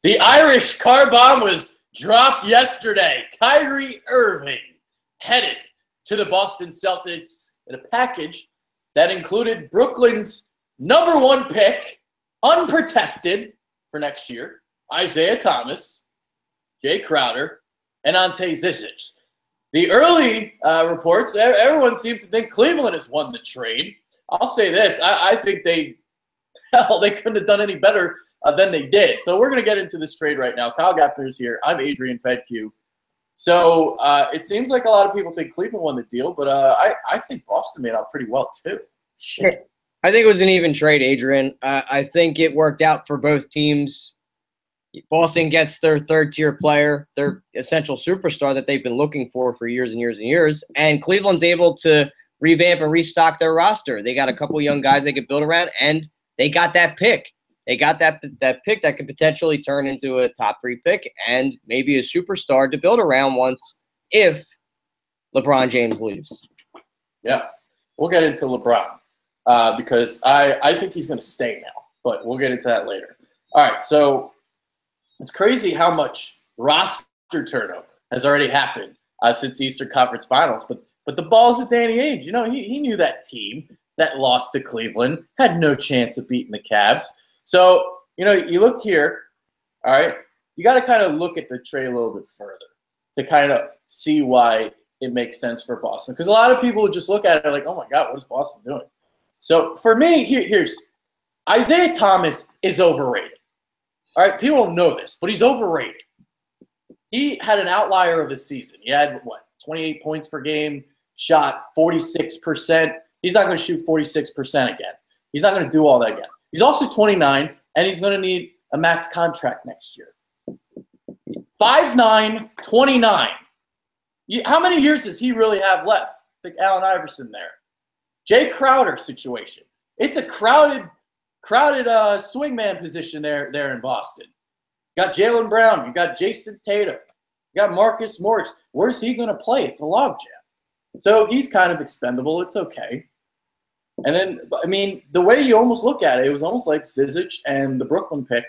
The Irish car bomb was dropped yesterday. Kyrie Irving headed to the Boston Celtics in a package that included Brooklyn's #1 pick, unprotected for next year, Isaiah Thomas, Jay Crowder, and Ante Zizic. The early reports, everyone seems to think Cleveland has won the trade. I'll say this. I think they couldn't have done any better than they did. So we're going to get into this trade right now. Kyle Gaffner is here. I'm Adrian Fedque. So it seems like a lot of people think Cleveland won the deal, but I think Boston made out pretty well too. Shit. I think it was an even trade, Adrian. I think it worked out for both teams. Boston gets their third-tier player, their essential superstar that they've been looking for years and years and years, and Cleveland's able to revamp and restock their roster. They got a couple young guys they could build around, and they got that pick. They got that pick that could potentially turn into a top 3 pick and maybe a superstar to build around if LeBron James leaves. Yeah, we'll get into LeBron because I think he's going to stay now, but we'll get into that later. All right, so it's crazy how much roster turnover has already happened since the Eastern Conference Finals, but the ball's at Danny Ainge. You know, he knew that team that lost to Cleveland had no chance of beating the Cavs. So, you know, you look here, all right, you got to kind of look at the trade a little bit further to kind of see why it makes sense for Boston. Because a lot of people would just look at it like, oh, my God, what is Boston doing? So, for me, here's Isaiah Thomas is overrated. All right, people don't know this, but he's overrated. He had an outlier of a season. He had, 28 points per game, shot 46%. He's not going to shoot 46% again. He's not going to do all that again. He's also 29, and he's going to need a max contract next year. 5'9", 29. How many years does he really have left? I think Allen Iverson there. Jay Crowder situation. It's a crowded swingman position there in Boston. You got Jaylen Brown. You got Jason Tatum. You got Marcus Morris. Where's he going to play? It's a logjam. So he's kind of expendable. It's okay. And then, I mean, the way you almost look at it, it was almost like Zizic and the Brooklyn pick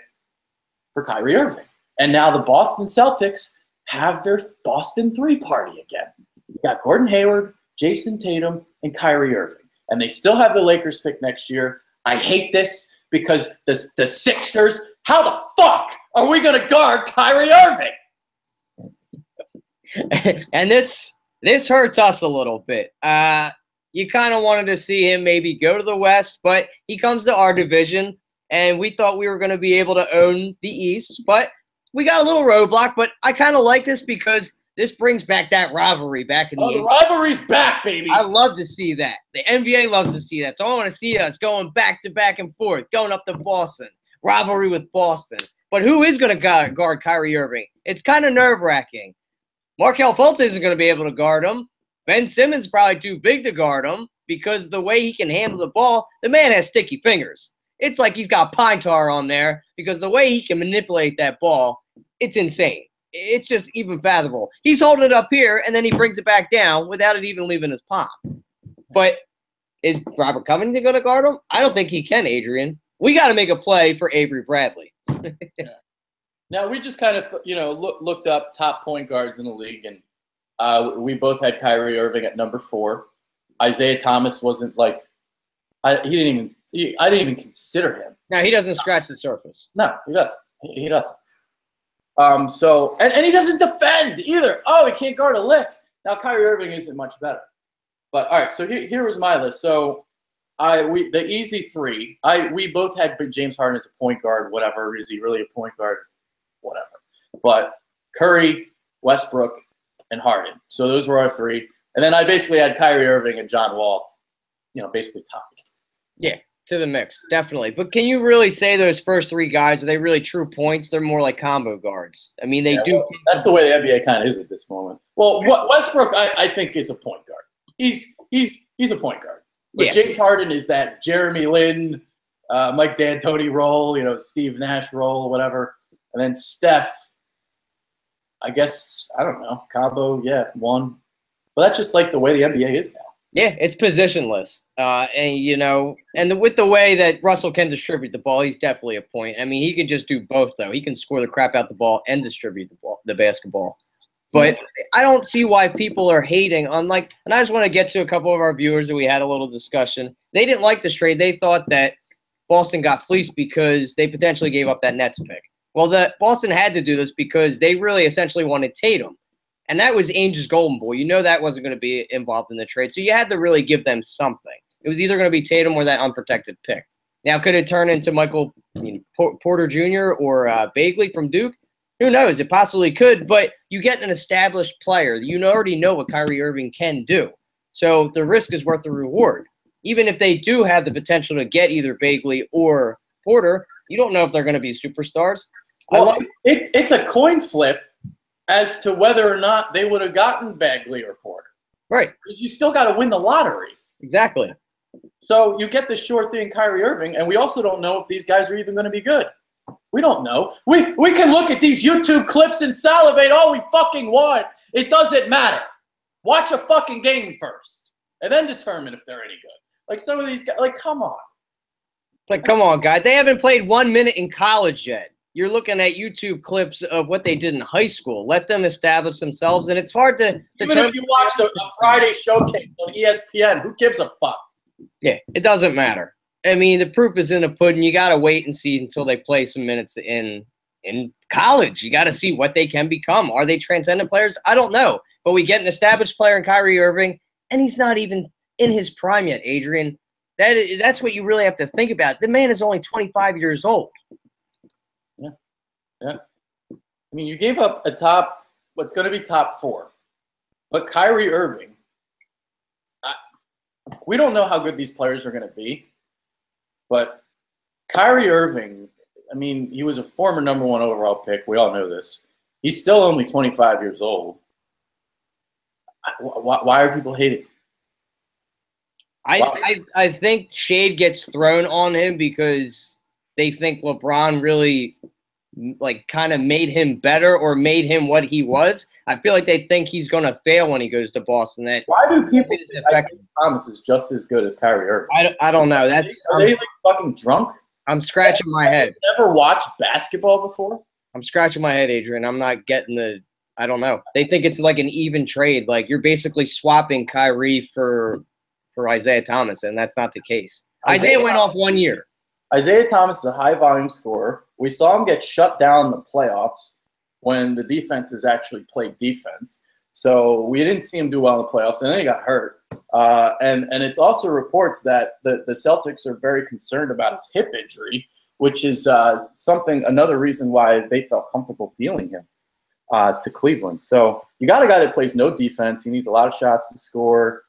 for Kyrie Irving. And now the Boston Celtics have their Boston 3 party again. You got Gordon Hayward, Jason Tatum, and Kyrie Irving. And they still have the Lakers pick next year. I hate this because the Sixers, how the fuck are we going to guard Kyrie Irving? And this hurts us a little bit. You kind of wanted to see him maybe go to the West, but he comes to our division, and we thought we were going to be able to own the East, but we got a little roadblock. But I kind of like this because this brings back that rivalry back in the 80s. The rivalry's back, baby. I love to see that. The NBA loves to see that. So I want to see us going back to back and forth, going up to Boston. Rivalry with Boston. But who is going to guard Kyrie Irving? It's kind of nerve-wracking. Markelle Fultz isn't going to be able to guard him. Ben Simmons probably too big to guard him because the way he can handle the ball, the man has sticky fingers. It's like he's got pine tar on there because the way he can manipulate that ball, it's insane. It's just even fathomable. He's holding it up here, and then he brings it back down without it even leaving his palm. But is Robert Covington going to guard him? I don't think he can, Adrian. We got to make a play for Avery Bradley. Yeah. Now, we just kind of, looked up top point guards in the league, and we both had Kyrie Irving at number 4. Isaiah Thomas wasn't I didn't even consider him. No, he doesn't scratch the surface. No, he doesn't. He doesn't. And he doesn't defend either. Oh, he can't guard a lick. Now, Kyrie Irving isn't much better. But, all right, so here was my list. So, the easy 3, we both had James Harden as a point guard, whatever. Is he really a point guard? Whatever. But Curry, Westbrook, and Harden. So those were our 3. And then I basically had Kyrie Irving and John Wall, basically tied. Yeah, to the mix, definitely. But can you really say those first 3 guys, are they really true points? They're more like combo guards. I mean, they do. Well, that's the way the NBA kind of is at this moment. Well, Westbrook, I think, is a point guard. He's a point guard. But yeah. James Harden is that Jeremy Lin, Mike D'Antoni role, Steve Nash role, whatever. And then Steph, I guess, I don't know, Cabo, 1. But that's just like the way the NBA is now. Yeah, it's positionless. With the way that Russell can distribute the ball, he's definitely a point. I mean, he can just do both, though. He can score the crap out the ball and distribute the basketball. But I don't see why people are hating on, like, and I just want to get to a couple of our viewers that we had a little discussion. They didn't like this trade. They thought that Boston got fleeced because they potentially gave up that Nets pick. Well, Boston had to do this because they really essentially wanted Tatum. And that was Ainge's golden boy. You know that wasn't going to be involved in the trade. So you had to really give them something. It was either going to be Tatum or that unprotected pick. Now, could it turn into Michael Porter Jr. or Bagley from Duke? Who knows? It possibly could, but you get an established player. You already know what Kyrie Irving can do. So the risk is worth the reward. Even if they do have the potential to get either Bagley or Porter, you don't know if they're going to be superstars. Well, it's a coin flip as to whether or not they would have gotten Bagley or Porter. Right. Because you still got to win the lottery. Exactly. So you get the sure thing, Kyrie Irving, and we also don't know if these guys are even going to be good. We don't know. We can look at these YouTube clips and salivate all we fucking want. It doesn't matter. Watch a fucking game first, and then determine if they're any good. Like some of these guys, like, come on. It's like, come on, guys. They haven't played 1 minute in college yet. You're looking at YouTube clips of what they did in high school. Let them establish themselves, and it's hard to even if you watched a Friday showcase on ESPN, who gives a fuck? Yeah, it doesn't matter. I mean, the proof is in the pudding. You got to wait and see until they play some minutes in college. You got to see what they can become. Are they transcendent players? I don't know. But we get an established player in Kyrie Irving, and he's not even in his prime yet, Adrian. That's what you really have to think about. The man is only 25 years old. Yeah. I mean, you gave up what's going to be top 4. But Kyrie Irving, we don't know how good these players are going to be. But Kyrie Irving, I mean, he was a former number 1 overall pick. We all know this. He's still only 25 years old. Why are people hating? I think shade gets thrown on him because they think LeBron really kind of made him better or made him what he was. I feel like they think he's going to fail when he goes to Boston. Why do people think Isaiah Thomas is just as good as Kyrie Irving? I don't know. Are they fucking drunk? I'm scratching my head. Never watched basketball before? I'm scratching my head, Adrian. I'm not getting I don't know. They think it's like an even trade. Like you're basically swapping Kyrie for Isaiah Thomas, and that's not the case. Isaiah went off 1 year. Isaiah Thomas is a high-volume scorer. We saw him get shut down in the playoffs when the defenses actually played defense. So we didn't see him do well in the playoffs, and then he got hurt. And it's also reports that the Celtics are very concerned about his hip injury, which is another reason why they felt comfortable dealing him to Cleveland. So you got a guy that plays no defense. He needs a lot of shots to score.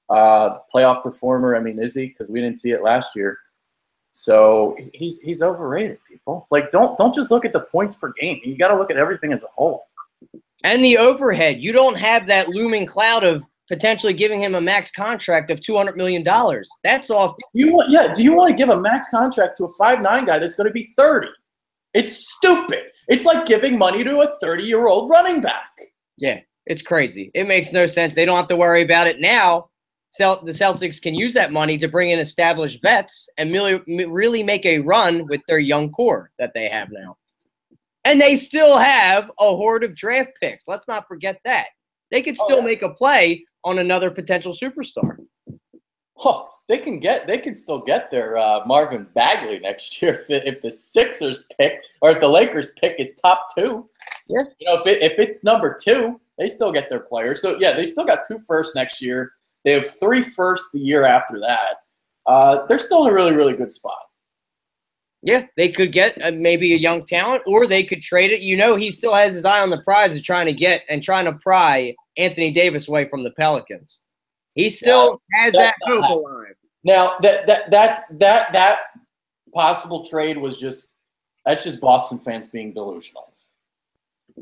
The playoff performer, I mean, is he? Because we didn't see it last year. So he's overrated, people. Like, don't just look at the points per game. You got to look at everything as a whole. And the overhead. You don't have that looming cloud of potentially giving him a max contract of $200 million. That's off. Do you want to give a max contract to a 5'9" guy that's going to be 30? It's stupid. It's like giving money to a 30-year-old running back. Yeah, it's crazy. It makes no sense. They don't have to worry about it now. The Celtics can use that money to bring in established vets and really make a run with their young core that they have now. And they still have a horde of draft picks. Let's not forget that. They could still make a play on another potential superstar. Oh, they can still get their Marvin Bagley next year if the Sixers pick or if the Lakers pick is top 2. Yeah. If it's number 2, they still get their players. So yeah, they still got 2 firsts next year. They have 3 firsts the year after that. They're still in a really, really good spot. Yeah, they could get maybe a young talent, or they could trade it. He still has his eye on the prize of trying to pry Anthony Davis away from the Pelicans. He still has that hope alive. Now that possible trade was just Boston fans being delusional.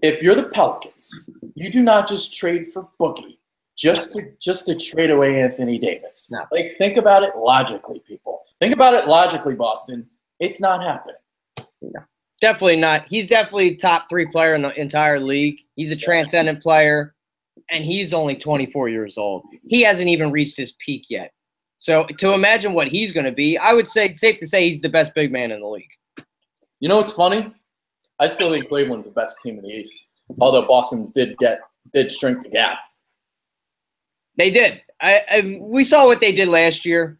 If you're the Pelicans, you do not just trade for Boogie just to trade away Anthony Davis. No. Like, think about it logically, people. Think about it logically, Boston. It's not happening. No, definitely not. He's definitely top 3 player in the entire league. He's a transcendent player. and he's only 24 years old. He hasn't even reached his peak yet. So to imagine what he's going to be, I would say it's safe to say he's the best big man in the league. You know what's funny? I still think Cleveland's the best team in the East, although Boston did shrink the gap. They did. We saw what they did last year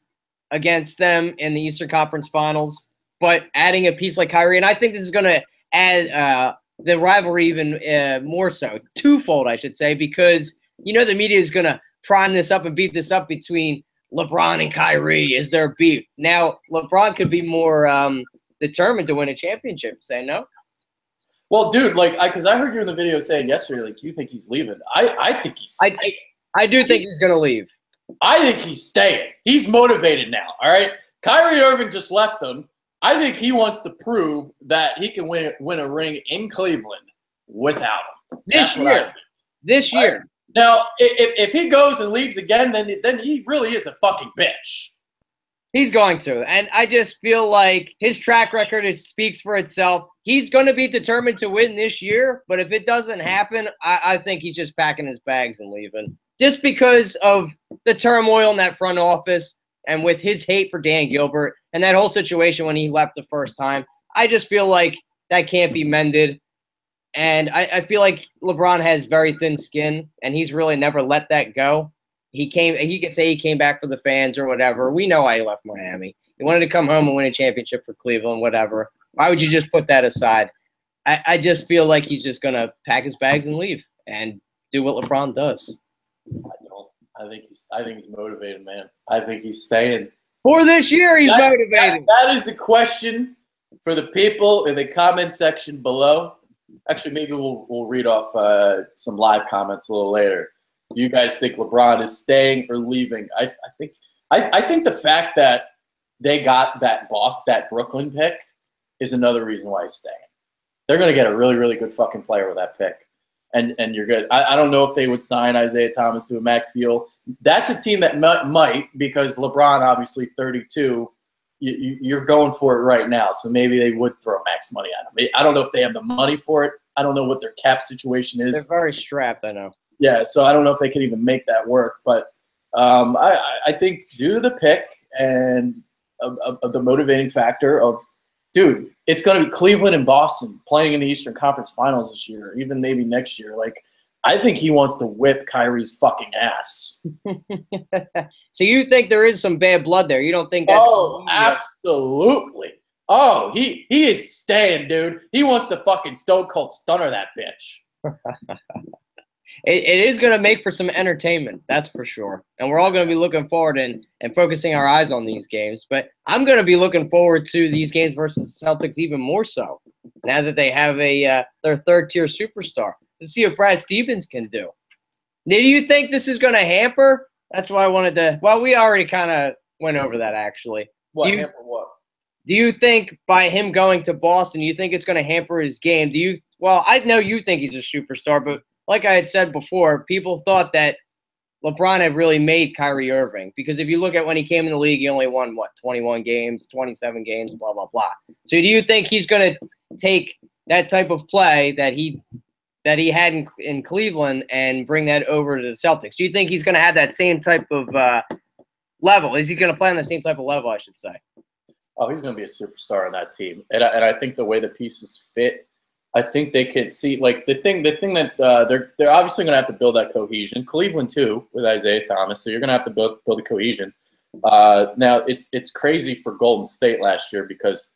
against them in the Eastern Conference Finals, but adding a piece like Kyrie, and I think this is going to add the rivalry even more so, twofold, I should say, because the media is going to prime this up and beat this up between LeBron and Kyrie. Is there beef? Now, LeBron could be more determined to win a championship. Say no? Well, dude, because I heard you in the video saying yesterday, you think he's leaving. I think he's staying. I do think he's going to leave. I think he's staying. He's motivated now, all right? Kyrie Irving just left them. I think he wants to prove that he can win a ring in Cleveland without him. This year. Now, if he goes and leaves again, then he really is a fucking bitch. He's going to. And I just feel like his track record speaks for itself. He's going to be determined to win this year, but if it doesn't happen, I think he's just packing his bags and leaving. Just because of the turmoil in that front office and with his hate for Dan Gilbert and that whole situation when he left the first time, I just feel like that can't be mended. And I feel like LeBron has very thin skin, and he's really never let that go. He could say he came back for the fans or whatever. We know why he left Miami. He wanted to come home and win a championship for Cleveland, whatever. Why would you just put that aside? I just feel like he's just going to pack his bags and leave and do what LeBron does. I think he's motivated, man. I think he's staying. For this year, he's motivated. That is the question for the people in the comment section below. Actually, maybe we'll read off some live comments a little later. Do you guys think LeBron is staying or leaving? I think the fact that they got that Brooklyn pick is another reason why he's staying. They're going to get a really, really good fucking player with that pick. And you're good. I don't know if they would sign Isaiah Thomas to a max deal. That's a team that might, because LeBron, obviously 32, you're going for it right now. So maybe they would throw max money at him. I don't know if they have the money for it. I don't know what their cap situation is. They're very strapped, I know. Yeah, so I don't know if they can even make that work. But I think due to the pick and of the motivating factor of, dude, it's going to be Cleveland and Boston playing in the Eastern Conference Finals this year, even maybe next year. I think he wants to whip Kyrie's fucking ass. So you think there is some bad blood there? You don't think that's... Oh, absolutely. Oh, he is staying, dude. He wants to fucking Stone Cold Stunner that bitch. It is going to make for some entertainment, that's for sure. And we're all going to be looking forward and focusing our eyes on these games. But I'm going to be looking forward to these games versus the Celtics even more so, now that they have their third-tier superstar. Let's see what Brad Stevens can do. Do you think this is going to hamper? That's why I wanted to – well, we already kind of went over that, actually. Hamper what? Do you think by him going to Boston, you think it's going to hamper his game? Well, I know you think he's a superstar, but – like I had said before, people thought that LeBron had really made Kyrie Irving, because if you look at when he came in the league, he only won, 21 games, 27 games, blah, blah, blah. So do you think he's going to take that type of play that he had in Cleveland and bring that over to the Celtics? Do you think he's going to have that same type of level? Is he going to play on the same type of level, I should say? Oh, he's going to be a superstar on that team. And I think the way the pieces fit, I think they could see the thing that they're obviously going to have to build that cohesion. Cleveland too, with Isaiah Thomas, so you're going to have to build the cohesion. Now it's crazy for Golden State last year because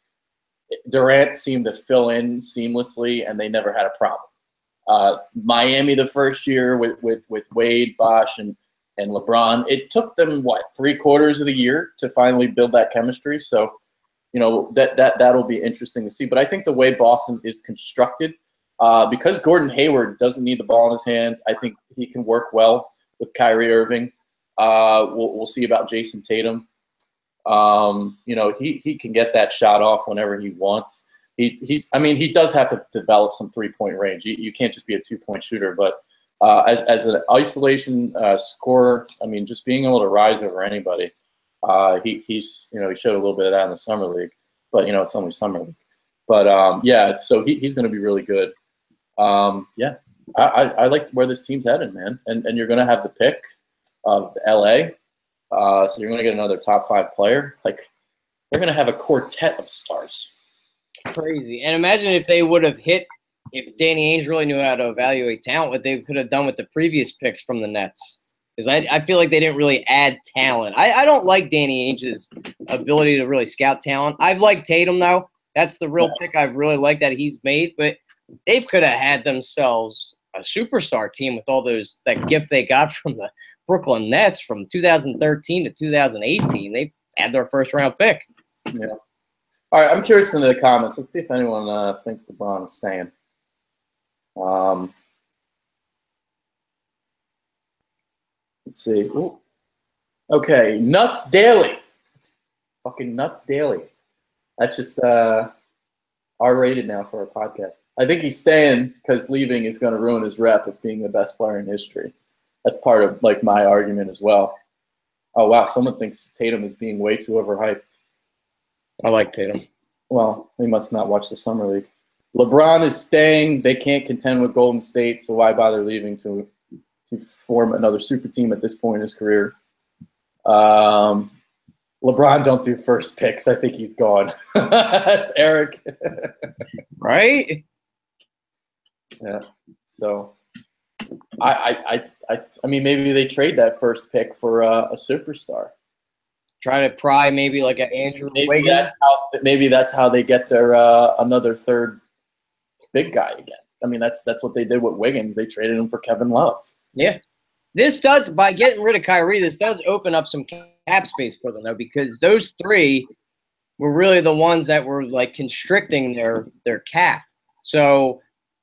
Durant seemed to fill in seamlessly, and they never had a problem. Miami the first year with Wade, Bosh, and LeBron, it took them 3/4 of the year to finally build that chemistry. So, that'll be interesting to see. But I think the way Boston is constructed, because Gordon Hayward doesn't need the ball in his hands, I think he can work well with Kyrie Irving. We'll see about Jason Tatum. He can get that shot off whenever he wants. He does have to develop some 3-point range. You can't just be a 2-point shooter, but as an isolation scorer, just being able to rise over anybody. He showed a little bit of that in the summer league, but it's only summer league. But so he's going to be really good. I like where this team's headed, man. And you're going to have the pick of LA. So you're going to get another top 5 player. Like, they're going to have a quartet of stars. Crazy. And imagine if they would have hit, if Danny Ainge really knew how to evaluate talent, what they could have done with the previous picks from the Nets. Because I feel like they didn't really add talent. I don't like Danny Ainge's ability to really scout talent. I've liked Tatum, though. That's the real pick I've really liked that he's made. But they could have had themselves a superstar team with all that gift they got from the Brooklyn Nets from 2013 to 2018. They had their first-round pick. Yeah. All right, I'm curious in the comments. Let's see if anyone thinks LeBron is staying. Let's see. Ooh. Okay, Nuts Daily. Fucking Nuts Daily. That's just R-rated now for our podcast. I think he's staying because leaving is going to ruin his rep of being the best player in history. That's part of like my argument as well. Oh, wow, someone thinks Tatum is being way too overhyped. I like Tatum. Well, they must not watch the Summer League. LeBron is staying. They can't contend with Golden State, so why bother leaving to form another super team at this point in his career? LeBron don't do first picks. I think he's gone. That's Eric. Right? Yeah. So, I mean, maybe they trade that first pick for a superstar. Try to pry maybe like an Andrew Wiggins. Maybe that's how they get their another third big guy again. I mean, that's what they did with Wiggins. They traded him for Kevin Love. Yeah. This does, by getting rid of Kyrie, this does open up some cap space for them, though, because those three were really the ones that were, like, constricting their cap. So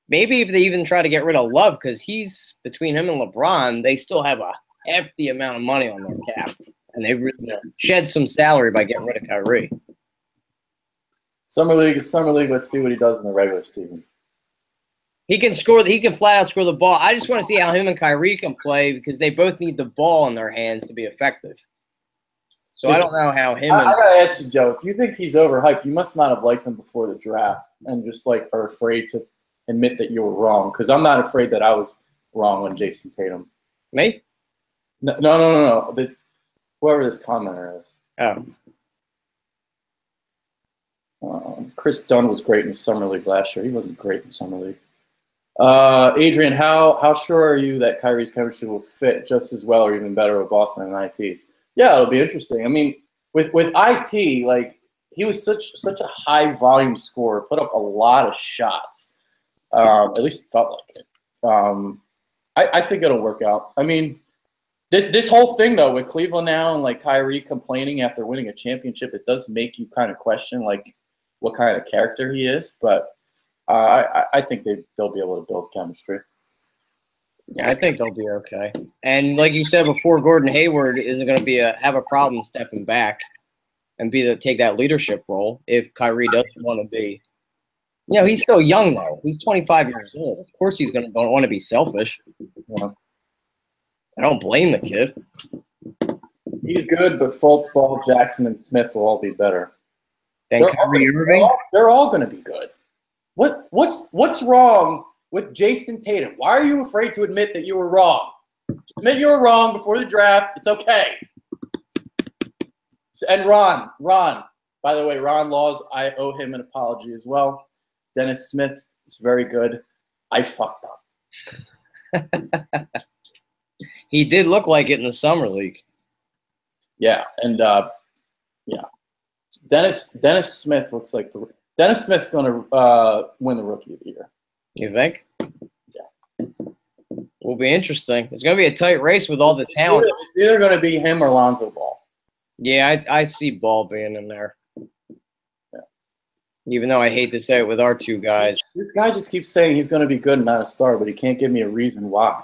maybe if they even try to get rid of Love, because he's, between him and LeBron, they still have a hefty amount of money on their cap. And they really shed some salary by getting rid of Kyrie. Summer League is Summer League. Let's see what he does in the regular season. He can score. He can flat out score the ball. I just want to see how him and Kyrie can play because they both need the ball in their hands to be effective. So I don't know how him. I gotta ask you, Joe. If you think he's overhyped, you must not have liked him before the draft and just like are afraid to admit that you were wrong. Because I'm not afraid that I was wrong on Jason Tatum. Me? No. Whoever this commenter is. Oh. Chris Dunn was great in Summer League last year. He wasn't great in Summer League. Adrian, how sure are you that Kyrie's chemistry will fit just as well or even better with Boston and ITs? Yeah, it'll be interesting. I mean, with IT, like he was such a high volume scorer, put up a lot of shots. At least it felt like it. I think it'll work out. I mean, this whole thing though with Cleveland now and like Kyrie complaining after winning a championship, it does make you kind of question like what kind of character he is, but. I think they'll be able to build chemistry. Yeah, I think they'll be okay. And like you said before, Gordon Hayward isn't going to have a problem stepping back and take that leadership role if Kyrie doesn't want to be. You know, he's still young though. He's 25 years old. Of course, he's going to want to be selfish. Yeah. I don't blame the kid. He's good, but Fultz, Ball, Jackson, and Smith will all be better. Than Kyrie Irving. They're all going to be good. What's wrong with Jason Tatum? Why are you afraid to admit that you were wrong? Admit you were wrong before the draft. It's okay. And Ron, by the way, Ron Laws, I owe him an apology as well. Dennis Smith is very good. I fucked up. He did look like it in the Summer League. Yeah, and Dennis Smith looks like Dennis Smith's going to win the Rookie of the Year. You think? Yeah. Will be interesting. It's going to be a tight race with all the talent. It's either going to be him or Lonzo Ball. Yeah, I see Ball being in there. Yeah. Even though I hate to say it with our two guys. This guy just keeps saying he's going to be good and not a star, but he can't give me a reason why.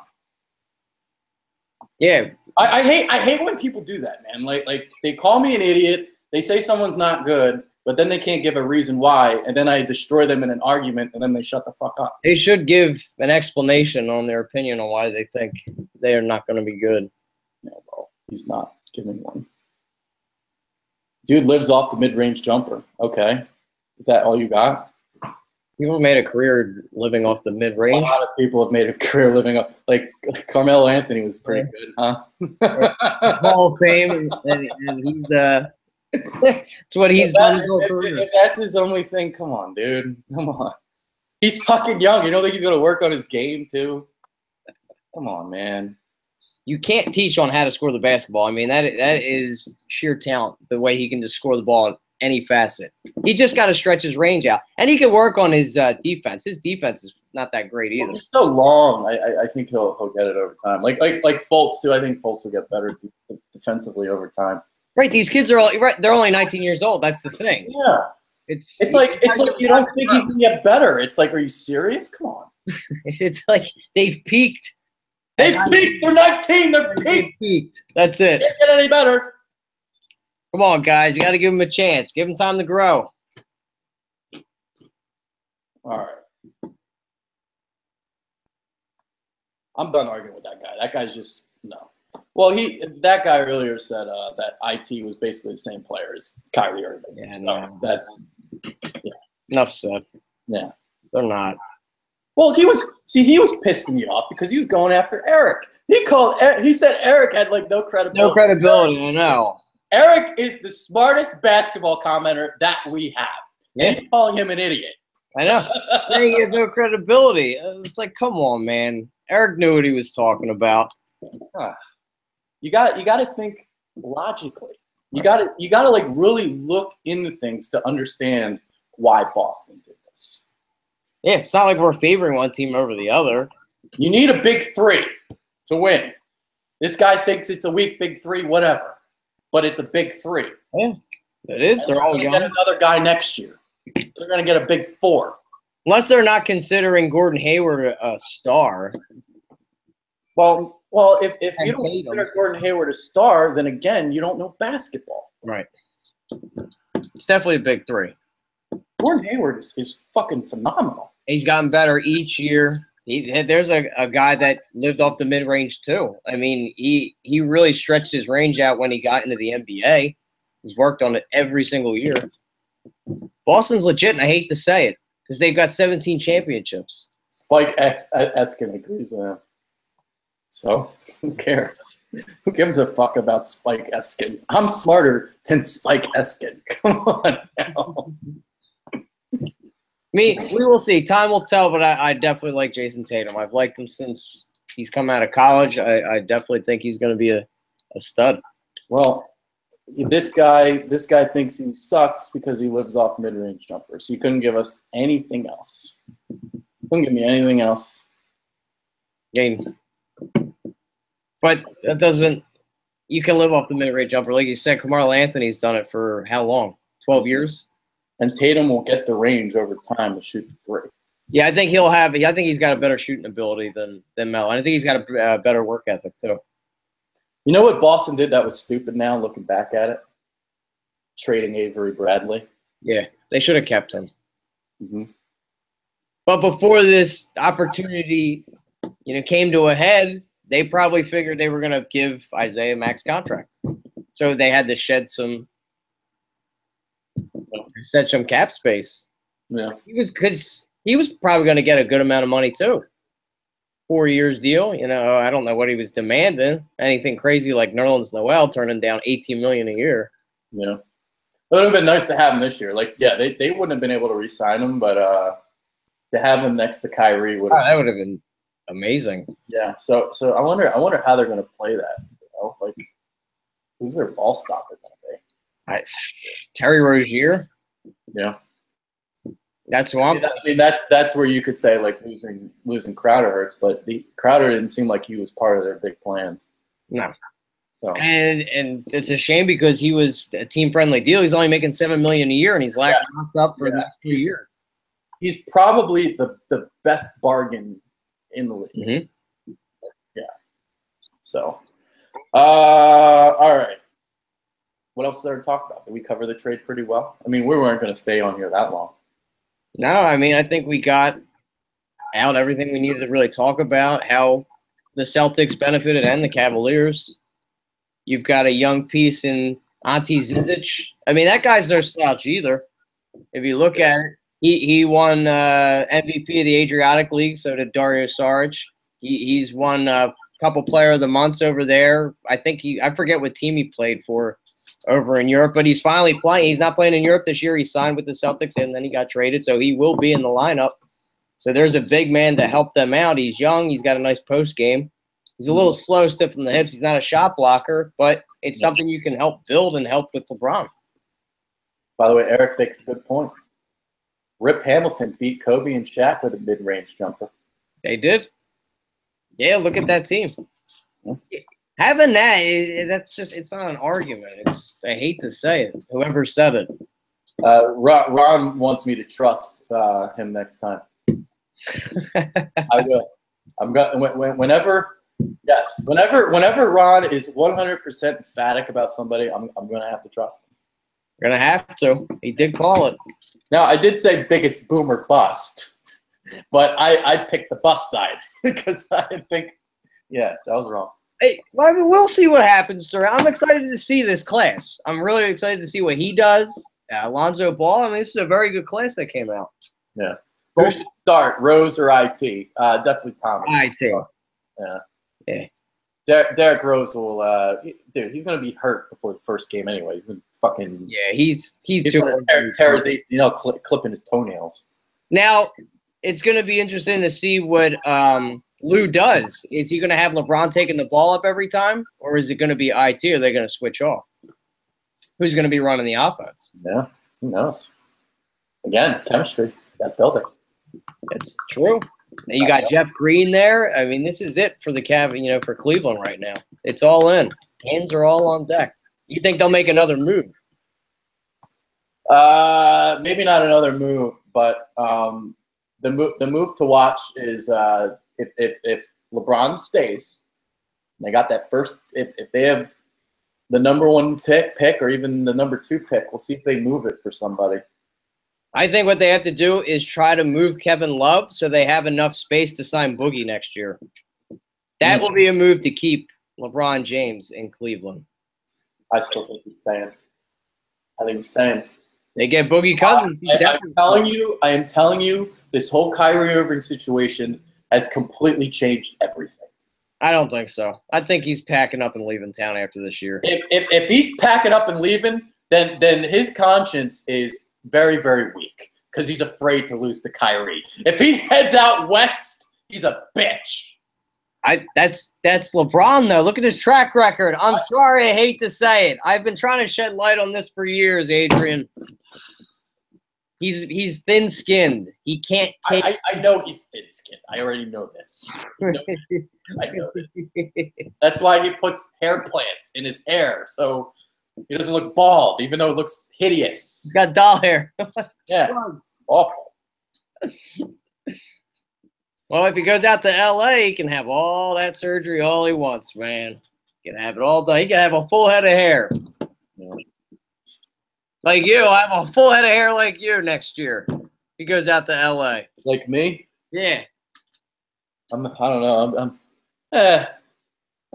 Yeah. I hate when people do that, man. Like they call me an idiot. They say someone's not good. But then they can't give a reason why, and then I destroy them in an argument, and then they shut the fuck up. They should give an explanation on their opinion on why they think they are not going to be good. Yeah, well, he's not giving one. Dude lives off the mid-range jumper. Okay. Is that all you got? People made a career living off the mid A range. lot of people have made a career living up. Like Carmelo Anthony was pretty good, huh? Hall of Fame, and he's it's what he's done his whole career. If that's his only thing, come on, dude. Come on. He's fucking young. You don't think he's going to work on his game, too? Come on, man. You can't teach on how to score the basketball. I mean, that is sheer talent, the way he can just score the ball in any facet. He just got to stretch his range out. And he can work on his defense. His defense is not that great either. Well, he's so long. I think he'll get it over time. Like Fultz, too. I think Fultz will get better defensively over time. Right, these kids are they're only 19 years old. That's the thing. Yeah. It's like you don't think he can get better. It's like, are you serious? Come on. It's like they've peaked. They've peaked. They're 19. They're peaked. That's it. Can't get any better. Come on, guys. You got to give them a chance. Give them time to grow. All right. I'm done arguing with that guy. That guy's just no. Well, that guy earlier said that IT was basically the same player as Kyrie Irving. Yeah, so no. That's Enough said. Yeah. They're not. Well, he was pissing me off because he was going after Eric. He said Eric had like no credibility. No credibility, I know. Eric is the smartest basketball commenter that we have. Yeah. And he's calling him an idiot. I know. Saying he has no credibility. It's like, come on, man. Eric knew what he was talking about. You got to think logically. You got to like really look into things to understand why Boston did this. Yeah, it's not like we're favoring one team over the other. You need a big three to win. This guy thinks it's a weak big three, whatever. But it's a big three. Yeah, it is. They're all young. Get another guy next year. They're going to get a big four. Unless they're not considering Gordon Hayward a star. Well, if you don't consider Gordon Hayward a star, then again, you don't know basketball. Right. It's definitely a big three. Gordon Hayward is fucking phenomenal. He's gotten better each year. There's a guy that lived off the mid-range too. I mean, he really stretched his range out when he got into the NBA. He's worked on it every single year. Boston's legit, and I hate to say it, because they've got 17 championships. Spike Eskin agrees with him. So, who cares? Who gives a fuck about Spike Eskin? I'm smarter than Spike Eskin. Come on now. We will see. Time will tell, but I definitely like Jason Tatum. I've liked him since he's come out of college. I definitely think he's going to be a stud. Well, this guy thinks he sucks because he lives off mid-range jumpers. He couldn't give us anything else. Couldn't give me anything else. But that doesn't – you can live off the mid-range jumper. Like you said, Carmelo Anthony's done it for how long? 12 years? And Tatum will get the range over time to shoot the three. Yeah, I think he's got a better shooting ability than Melo. I think he's got a better work ethic too. You know what Boston did that was stupid now, looking back at it? Trading Avery Bradley. Yeah, they should have kept him. Mm-hmm. But before this opportunity, came to a head, they probably figured they were going to give Isaiah a max contract. So they had to shed some cap space. Yeah. Because he was probably going to get a good amount of money too. 4 years deal. I don't know what he was demanding. Anything crazy like Nerlens Noel turning down $18 million a year. Yeah. It would have been nice to have him this year. Like, yeah, they wouldn't have been able to re-sign him, but to have him next to Kyrie would have that would have been amazing. Yeah. So I wonder how they're going to play that. Like, who's their ball stopper going to be? Terry Rozier. Yeah. That's wrong. I mean, that's where you could say like losing Crowder hurts, but Crowder didn't seem like he was part of their big plans. No. So and it's a shame because he was a team friendly deal. He's only making $7 million a year, and he's locked up for the next 2 years. He's probably the best bargain in the league. Mm-hmm. Yeah. So, all right. What else is there to talk about? Did we cover the trade pretty well? I mean, we weren't going to stay on here that long. No, I mean, I think we got out everything we needed to really talk about, how the Celtics benefited and the Cavaliers. You've got a young piece in Ante Zizic. I mean, that guy's no slouch either. If you look at it, He won MVP of the Adriatic League. So did Dario Saric. He's won a couple Player of the Months over there. I forget what team he played for over in Europe, but he's finally playing. He's not playing in Europe this year. He signed with the Celtics and then he got traded, so he will be in the lineup. So there's a big man to help them out. He's young. He's got a nice post game. He's a little slow, stiff from the hips. He's not a shot blocker, but it's something you can help build and help with LeBron. By the way, Eric makes a good point. Rip Hamilton beat Kobe and Shaq with a mid-range jumper. They did. Yeah, look at that team. Having that's just, it's not an argument. I hate to say it. Whoever said it. Ron wants me to trust him next time. I will. Whenever Ron is 100% emphatic about somebody, I'm going to have to trust him. You're going to have to. He did call it. Now, I did say biggest boomer bust, but I picked the bust side because I think, yes, I was wrong. Hey, well, I mean, we'll see what happens. I'm excited to see this class. I'm really excited to see what he does. Alonzo Ball. I mean, this is a very good class that came out. Yeah. Who should start, Rose or IT? Definitely Thomas. IT. Yeah. Derrick Rose will, dude. He's gonna be hurt before the first game anyway. He's gonna fucking. Yeah, he's too. Tear his ACL, clipping his toenails. Now, it's gonna be interesting to see what Lou does. Is he gonna have LeBron taking the ball up every time, or is it gonna be IT? Or are they gonna switch off? Who's gonna be running the offense? Yeah, who knows? Again, chemistry. Got built it. It's true. And you got Jeff Green there. I mean, this is it for the Cavs, for Cleveland right now. It's all in. Hands are all on deck. You think they'll make another move? Maybe not another move, but the move to watch is if LeBron stays, they got that first. If they have the number 1 pick or even the number 2 pick, we'll see if they move it for somebody. I think what they have to do is try to move Kevin Love so they have enough space to sign Boogie next year. That will be a move to keep LeBron James in Cleveland. I still think he's staying. I think he's staying. They get Boogie Cousins. I am telling you, this whole Kyrie Irving situation has completely changed everything. I don't think so. I think he's packing up and leaving town after this year. If he's packing up and leaving, then his conscience is very, very weak because he's afraid to lose to Kyrie. If he heads out west, he's a bitch. That's LeBron though. Look at his track record. I'm sorry, I hate to say it. I've been trying to shed light on this for years, Adrian. He's thin-skinned. He can't take. I know he's thin-skinned. I already know this. I know this. That's why he puts hair plants in his hair so he doesn't look bald, even though it looks hideous. He's got doll hair. Yeah, awful. Well, if he goes out to L.A., he can have all that surgery all he wants, man. He can have it all done. He can have a full head of hair. Yeah. Like you. I have a full head of hair like you next year. He goes out to L.A. Like me? Yeah. I don't know.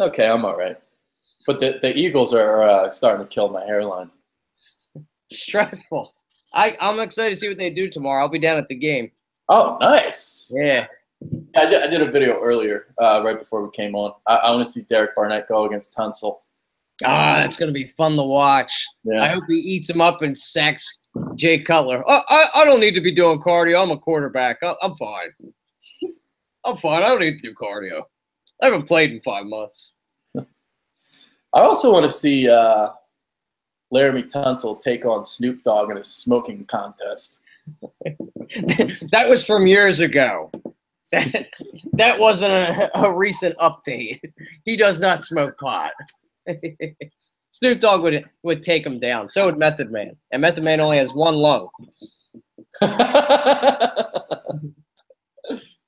Okay, I'm all right. But the Eagles are starting to kill my hairline. Stressful. I'm excited to see what they do tomorrow. I'll be down at the game. Oh, nice. Yeah. I did a video earlier, right before we came on. I want to see Derek Barnett go against Tunsil. That's going to be fun to watch. Yeah. I hope he eats him up and sacks Jay Cutler. I don't need to be doing cardio. I'm a quarterback. I'm fine. I'm fine. I don't need to do cardio. I haven't played in 5 months. I also want to see Laramie Tunsil take on Snoop Dogg in a smoking contest. That was from years ago. That wasn't a recent update. He does not smoke pot. Snoop Dogg would take him down. So would Method Man. And Method Man only has 1 lung.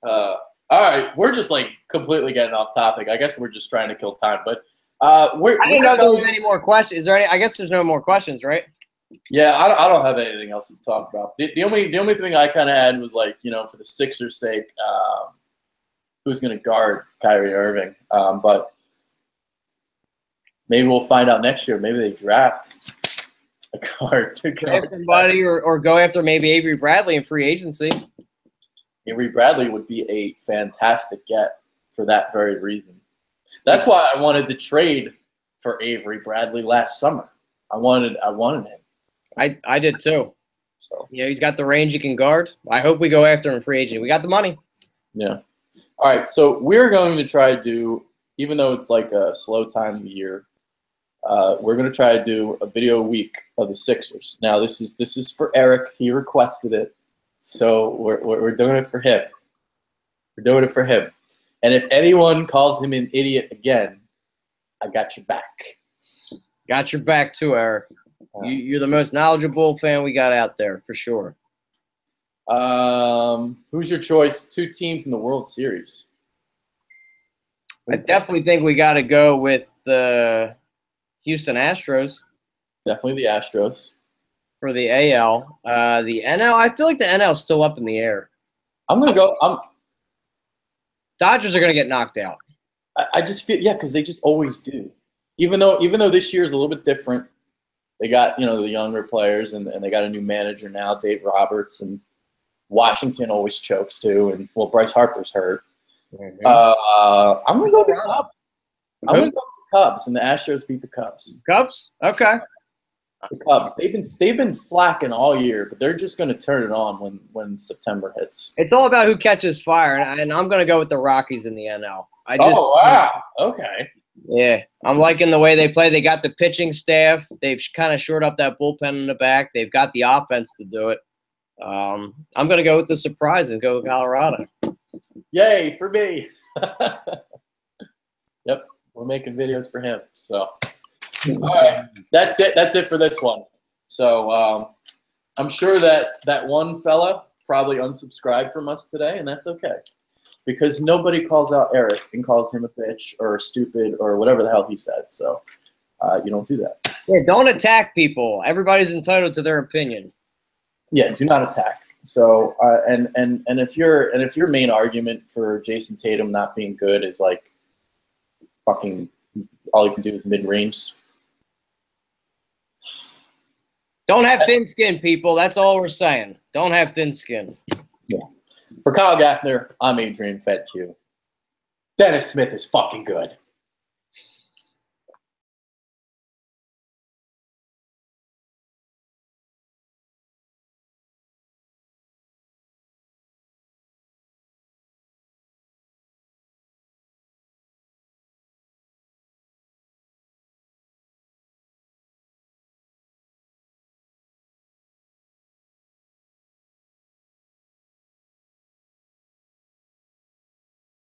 All right. We're just like completely getting off topic. I guess we're just trying to kill time. But I didn't know there was any more questions. Is there any? I guess there's no more questions, right? Yeah, I don't have anything else to talk about. The only thing I kind of had was like, for the Sixers' sake, who's going to guard Kyrie Irving. But maybe we'll find out next year. Maybe they draft. a guard to Draft somebody or go after maybe Avery Bradley in free agency. Avery Bradley would be a fantastic get for that very reason. That's why I wanted to trade for Avery Bradley last summer. I wanted him. I did too. So yeah, he's got the range he can guard. I hope we go after him in free agent. We got the money. Yeah. All right, so we're going to try to do, even though it's like a slow time of the year, we're going to try to do a video a week of the Sixers. Now, this is for Eric. He requested it, so we're doing it for him. We're doing it for him. And if anyone calls him an idiot again, I got your back. Got your back too, Eric. You're the most knowledgeable fan we got out there, for sure. Who's your choice? 2 teams in the World Series. I definitely think we got to go with the Houston Astros. Definitely the Astros. For the AL. The NL, I feel like the NL is still up in the air. I'm going to go. Dodgers are going to get knocked out. I just feel, yeah, because they just always do. Even though this year is a little bit different. They got, the younger players, and they got a new manager now, Dave Roberts, and Washington always chokes too, and Bryce Harper's hurt. Mm-hmm. I'm gonna go with the Cubs. I'm gonna go with the Cubs, and the Astros beat the Cubs. Cubs? Okay. The Cubs. They've been slacking all year, but they're just gonna turn it on when September hits. It's all about who catches fire, and I'm gonna go with the Rockies in the NL. Oh wow! Okay. Yeah, I'm liking the way they play. They got the pitching staff. They've kind of shored up that bullpen in the back. They've got the offense to do it. I'm going to go with the surprise and go with Colorado. Yay, for me. Yep, we're making videos for him. So, all right, that's it. That's it for this one. So I'm sure that one fella probably unsubscribed from us today, and that's okay. Because nobody calls out Eric and calls him a bitch or stupid or whatever the hell he said. So you don't do that. Yeah, don't attack people. Everybody's entitled to their opinion. Yeah, do not attack. So and if your main argument for Jason Tatum not being good is like fucking all he can do is mid-range. Don't have thin skin, people. That's all we're saying. Don't have thin skin. Yeah. For Kyle Gaffner, I'm Adrian FedQ. Dennis Smith is fucking good.